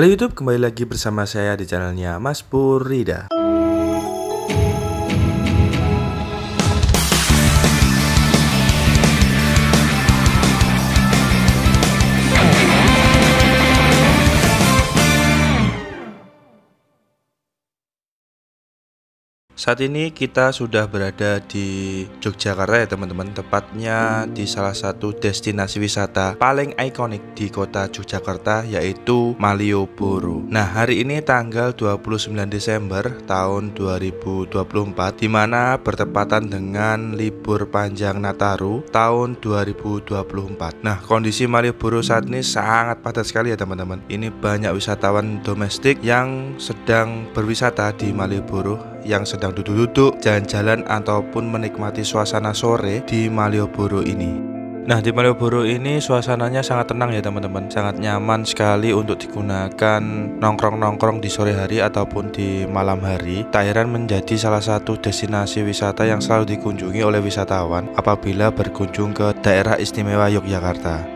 Halo YouTube, kembali lagi bersama saya di channelnya Mas Purida. Saat ini kita sudah berada di Yogyakarta ya teman-teman, tepatnya di salah satu destinasi wisata paling ikonik di kota Yogyakarta, yaitu Malioboro. Nah, hari ini tanggal 29 Desember tahun 2024, dimana bertepatan dengan libur panjang Nataru tahun 2024. Nah, kondisi Malioboro saat ini sangat padat sekali ya teman-teman. Ini banyak wisatawan domestik yang sedang berwisata di Malioboro, yang sedang duduk-duduk, jalan-jalan, ataupun menikmati suasana sore di Malioboro ini. Nah, di Malioboro ini suasananya sangat tenang ya teman-teman, sangat nyaman sekali untuk digunakan nongkrong-nongkrong di sore hari ataupun di malam hari. Tak heran menjadi salah satu destinasi wisata yang selalu dikunjungi oleh wisatawan apabila berkunjung ke daerah istimewa Yogyakarta.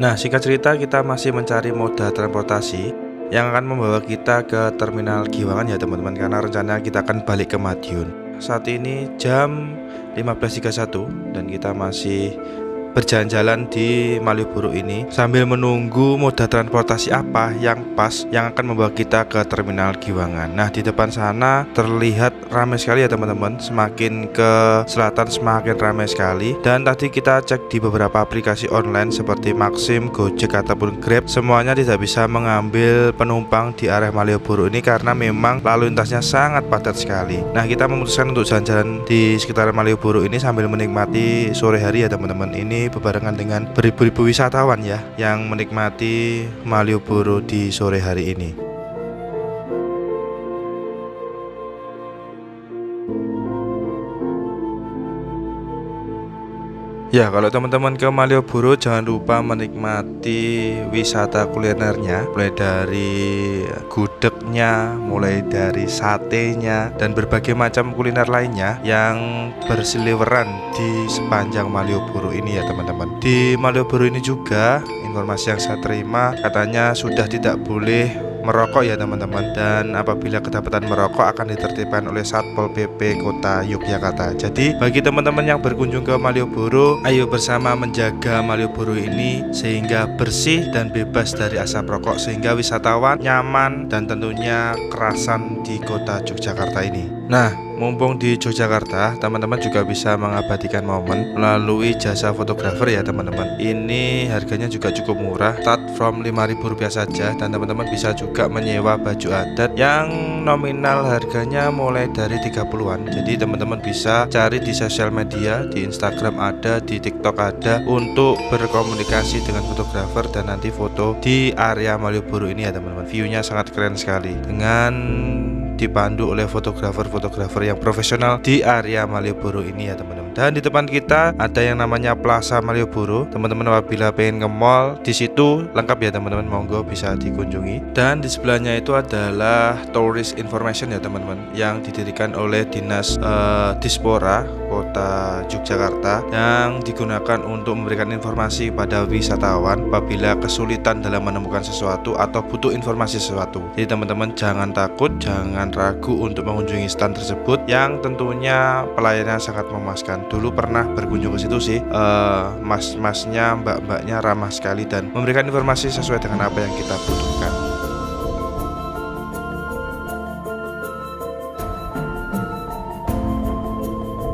Nah, singkat cerita, kita masih mencari moda transportasi yang akan membawa kita ke Terminal Giwangan ya teman-teman, karena rencananya kita akan balik ke Madiun. Saat ini jam 15.31 dan kita masih berjalan-jalan di Malioboro ini sambil menunggu moda transportasi apa yang pas yang akan membawa kita ke Terminal Giwangan. Nah, di depan sana terlihat ramai sekali ya teman-teman, semakin ke selatan semakin ramai sekali. Dan tadi kita cek di beberapa aplikasi online seperti Maxim, Gojek ataupun Grab, semuanya tidak bisa mengambil penumpang di area Malioboro ini karena memang lalu lintasnya sangat padat sekali. Nah, kita memutuskan untuk jalan-jalan di sekitar Malioboro ini sambil menikmati sore hari ya teman-teman. Ini berbarengan dengan beribu-ribu wisatawan ya yang menikmati Malioboro di sore hari ini. Ya, kalau teman-teman ke Malioboro jangan lupa menikmati wisata kulinernya, mulai dari gudegnya, mulai dari satenya, dan berbagai macam kuliner lainnya yang berseliweran di sepanjang Malioboro ini ya teman-teman. Di Malioboro ini juga informasi yang saya terima katanya sudah tidak boleh merokok ya teman-teman, dan apabila kedapatan merokok akan ditertibkan oleh Satpol PP Kota Yogyakarta. Jadi bagi teman-teman yang berkunjung ke Malioboro, ayo bersama menjaga Malioboro ini sehingga bersih dan bebas dari asap rokok, sehingga wisatawan nyaman dan tentunya kerasan di kota Yogyakarta ini. Nah, mumpung di Yogyakarta, teman-teman juga bisa mengabadikan momen melalui jasa fotografer ya teman-teman. Ini harganya juga cukup murah, start from Rp5.000 saja, dan teman-teman bisa juga menyewa baju adat yang nominal harganya mulai dari 30-an. Jadi teman-teman bisa cari di sosial media, di Instagram ada, di TikTok ada, untuk berkomunikasi dengan fotografer dan nanti foto di area Malioboro ini ya teman-teman. View-nya sangat keren sekali dengan dipandu oleh fotografer-fotografer yang profesional di area Malioboro ini ya teman-teman. Dan di depan kita ada yang namanya Plaza Malioboro. Teman-teman apabila pengen ke mall, di situ lengkap ya teman-teman, monggo bisa dikunjungi. Dan di sebelahnya itu adalah Tourist Information ya teman-teman, yang didirikan oleh Dinas Dispora Kota Yogyakarta, yang digunakan untuk memberikan informasi pada wisatawan apabila kesulitan dalam menemukan sesuatu atau butuh informasi sesuatu. Jadi teman-teman jangan takut, jangan ragu untuk mengunjungi stand tersebut yang tentunya pelayanannya sangat memuaskan. Dulu pernah berkunjung ke situ sih, mas-masnya, mbak-mbaknya ramah sekali dan memberikan informasi sesuai dengan apa yang kita butuhkan.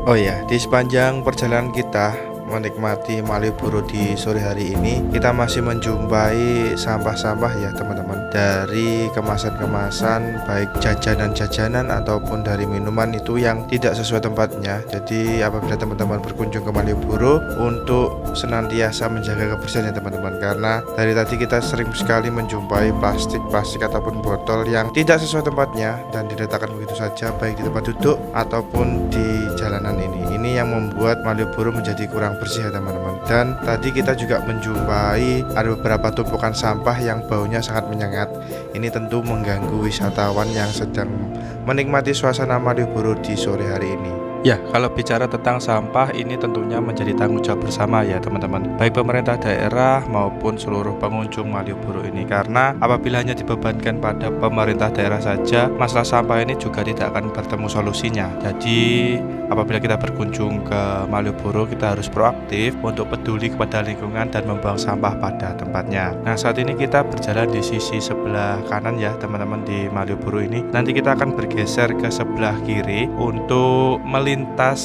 Oh ya, di sepanjang perjalanan kita menikmati Malioboro di sore hari ini, kita masih menjumpai sampah-sampah ya teman-teman, dari kemasan-kemasan baik jajanan-jajanan ataupun dari minuman itu yang tidak sesuai tempatnya. Jadi apabila teman-teman berkunjung ke Malioboro, untuk senantiasa menjaga kebersihan ya teman-teman, karena dari tadi kita sering sekali menjumpai plastik ataupun botol yang tidak sesuai tempatnya dan diletakkan begitu saja baik di tempat duduk ataupun di jalanan ini. Ini yang membuat Malioboro menjadi kurang bersih ya teman-teman. Dan tadi kita juga menjumpai ada beberapa tumpukan sampah yang baunya sangat menyengat. Ini tentu mengganggu wisatawan yang sedang menikmati suasana Malioboro di sore hari ini. Ya, kalau bicara tentang sampah ini tentunya menjadi tanggung jawab bersama ya teman-teman, baik pemerintah daerah maupun seluruh pengunjung Malioboro ini. Karena apabila hanya dibebankan pada pemerintah daerah saja, masalah sampah ini juga tidak akan bertemu solusinya. Jadi apabila kita berkunjung ke Malioboro, kita harus proaktif untuk peduli kepada lingkungan dan membuang sampah pada tempatnya. Nah, saat ini kita berjalan di sisi sebelah kanan ya teman-teman di Malioboro ini. Nanti kita akan bergeser ke sebelah kiri untuk melintas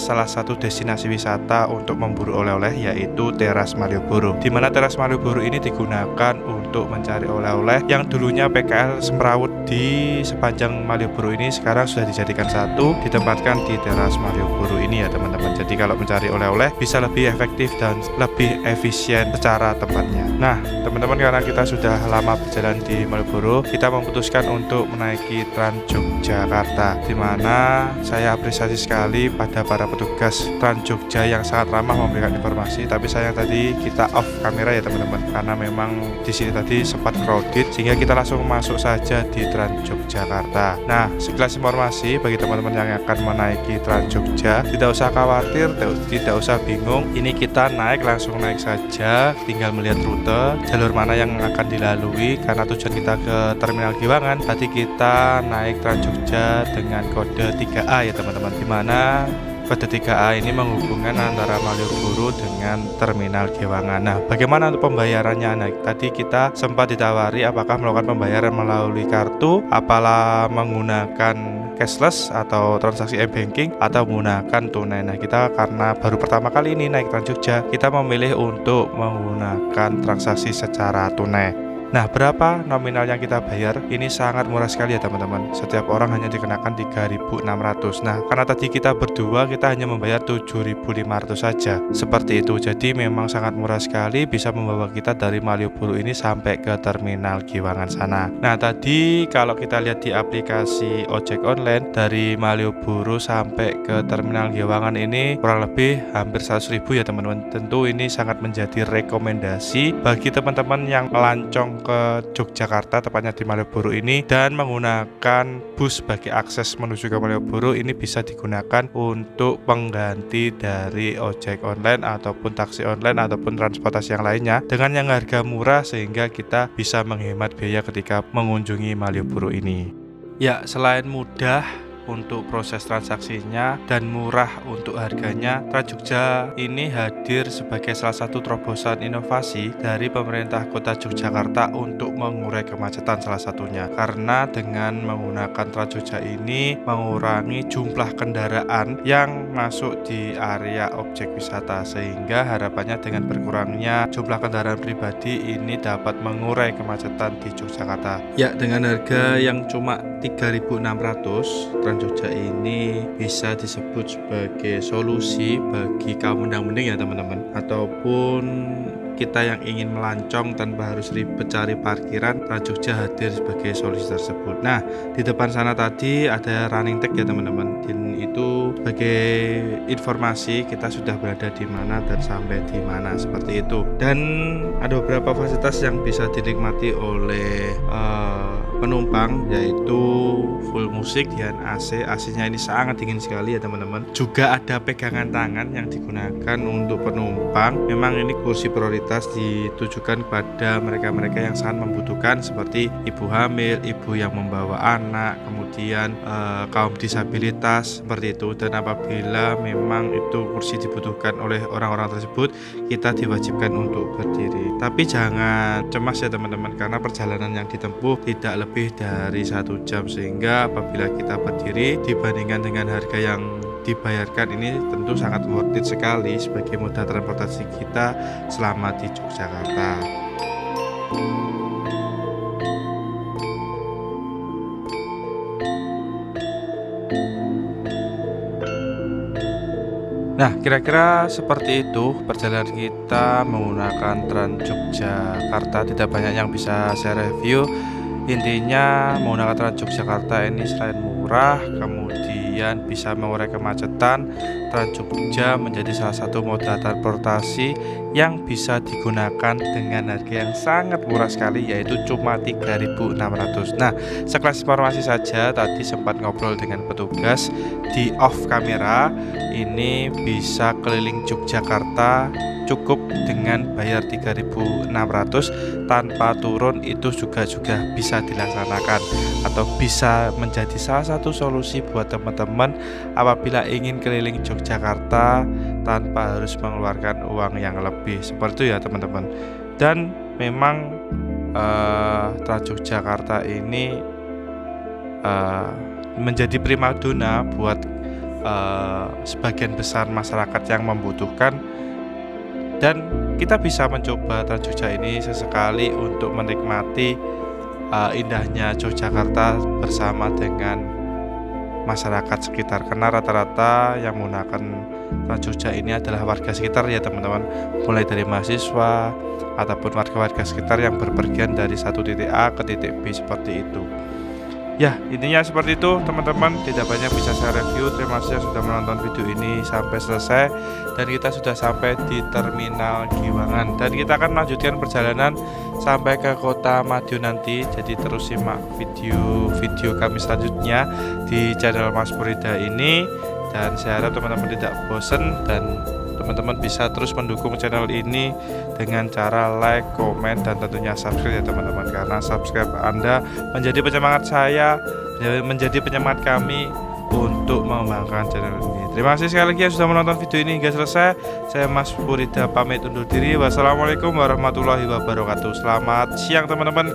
salah satu destinasi wisata untuk memburu oleh-oleh, yaitu Teras Malioboro. Di mana Teras Malioboro ini digunakan untuk mencari oleh-oleh yang dulunya PKL semrawut di sepanjang Malioboro ini sekarang sudah dijadikan satu, ditempatkan di Teras Malioboro ini ya teman-teman. Jadi kalau mencari oleh-oleh bisa lebih efektif dan lebih efisien secara tempatnya. Nah teman-teman, karena kita sudah lama berjalan di Malioboro, kita memutuskan untuk menaiki Trans Yogyakarta, di mana saya apresiasi sekali pada para petugas Trans Jogja yang sangat ramah memberikan informasi. Tapi sayang tadi kita off kamera ya teman-teman, karena memang di sini tadi sempat crowded, sehingga kita langsung masuk saja di Trans Yogyakarta. Nah, sekilas informasi bagi teman-teman yang akan menaiki Trans Jogja, tidak usah khawatir, tidak usah bingung. Ini kita langsung naik saja, tinggal melihat rute jalur mana yang akan dilalui. Karena tujuan kita ke Terminal Giwangan, tadi kita naik Trans Jogja dengan kode 3A ya teman-teman, dimana kode 3A ini menghubungkan antara Malioboro dengan Terminal Giwangan. Nah, bagaimana untuk pembayarannya? Nah, tadi kita sempat ditawari apakah melakukan pembayaran melalui kartu, apalah menggunakan cashless atau transaksi e-banking, atau menggunakan tunai. Nah, kita karena baru pertama kali ini naik Trans Jogja, kita memilih untuk menggunakan transaksi secara tunai. Nah, berapa nominal yang kita bayar? Ini sangat murah sekali ya teman-teman. Setiap orang hanya dikenakan 3.600. Nah, karena tadi kita berdua, kita hanya membayar 7.500 saja. Seperti itu. Jadi memang sangat murah sekali, bisa membawa kita dari Malioboro ini sampai ke Terminal Giwangan sana. Nah, tadi kalau kita lihat di aplikasi ojek online, dari Malioboro sampai ke Terminal Giwangan ini kurang lebih hampir 100.000 ya teman-teman. Tentu ini sangat menjadi rekomendasi bagi teman-teman yang melancong ke Yogyakarta, tepatnya di Malioboro ini, dan menggunakan bus sebagai akses menuju ke Malioboro. Ini bisa digunakan untuk pengganti dari ojek online ataupun taksi online ataupun transportasi yang lainnya dengan yang harga murah, sehingga kita bisa menghemat biaya ketika mengunjungi Malioboro ini. Ya, selain mudah untuk proses transaksinya dan murah untuk harganya, Trans Jogja ini hadir sebagai salah satu terobosan inovasi dari pemerintah kota Yogyakarta untuk mengurai kemacetan salah satunya. Karena dengan menggunakan Trans Jogja ini mengurangi jumlah kendaraan yang masuk di area objek wisata, sehingga harapannya dengan berkurangnya jumlah kendaraan pribadi ini dapat mengurai kemacetan di Yogyakarta. Ya, dengan harga yang cuma 3.600, Trans Jogja ini bisa disebut sebagai solusi bagi kaum mendang-mending ya teman-teman, ataupun kita yang ingin melancong tanpa harus ribet cari parkiran. Trans Jogja hadir sebagai solusi tersebut. Nah, di depan sana tadi ada running tag ya teman-teman, dan itu sebagai informasi kita sudah berada di mana dan sampai di mana, seperti itu. Dan ada beberapa fasilitas yang bisa dinikmati oleh penumpang, yaitu full musik dan AC. AC-nya ini sangat dingin sekali ya teman-teman. Juga ada pegangan tangan yang digunakan untuk penumpang. Memang ini kursi prioritas ditujukan kepada mereka-mereka yang sangat membutuhkan, seperti ibu hamil, ibu yang membawa anak, kemudian kaum disabilitas, seperti itu. Dan apabila memang itu kursi dibutuhkan oleh orang-orang tersebut, kita diwajibkan untuk berdiri. Tapi jangan cemas ya teman-teman, karena perjalanan yang ditempuh tidak lebih dari 1 jam, sehingga apabila kita berdiri dibandingkan dengan harga yang dibayarkan, ini tentu sangat worth it sekali sebagai moda transportasi kita selama di Yogyakarta. Nah, kira-kira seperti itu perjalanan kita menggunakan Trans Yogyakarta. Tidak banyak yang bisa saya review. Intinya menggunakan Trans Yogyakarta ini selain murah, kemudian bisa mengurai kemacetan, Trans Jogja menjadi salah satu moda transportasi yang bisa digunakan dengan harga yang sangat murah sekali, yaitu cuma 3.600. Nah, sekelas informasi saja, tadi sempat ngobrol dengan petugas di off kamera, ini bisa keliling Yogyakarta cukup dengan bayar 3.600 tanpa turun. Itu juga bisa dilaksanakan atau bisa menjadi salah satu solusi buat teman-teman apabila ingin keliling Yogyakarta tanpa harus mengeluarkan uang yang lebih, seperti itu ya teman-teman. Dan memang Trans Yogyakarta ini menjadi primadona buat sebagian besar masyarakat yang membutuhkan, dan kita bisa mencoba Trans Jogja ini sesekali untuk menikmati indahnya Yogyakarta bersama dengan masyarakat sekitar, karena rata-rata yang menggunakan Trans Jogja ini adalah warga sekitar ya teman-teman, mulai dari mahasiswa ataupun warga-warga sekitar yang berpergian dari satu titik A ke titik B, seperti itu ya. Intinya seperti itu teman-teman, tidak banyak bisa saya review. Terima kasih sudah menonton video ini sampai selesai, dan kita sudah sampai di Terminal Giwangan dan kita akan melanjutkan perjalanan sampai ke Kota Madiun nanti. Jadi terus simak video kami selanjutnya di channel Mas Purida ini, dan saya harap teman-teman tidak bosan dan teman-teman bisa terus mendukung channel ini dengan cara like, komen, dan tentunya subscribe ya teman-teman, karena subscribe Anda menjadi penyemangat saya, menjadi penyemangat kami untuk mengembangkan channel ini. Terima kasih sekali lagi yang sudah menonton video ini hingga selesai. Saya Mas Purida pamit undur diri. Wassalamualaikum warahmatullahi wabarakatuh. Selamat siang teman-teman.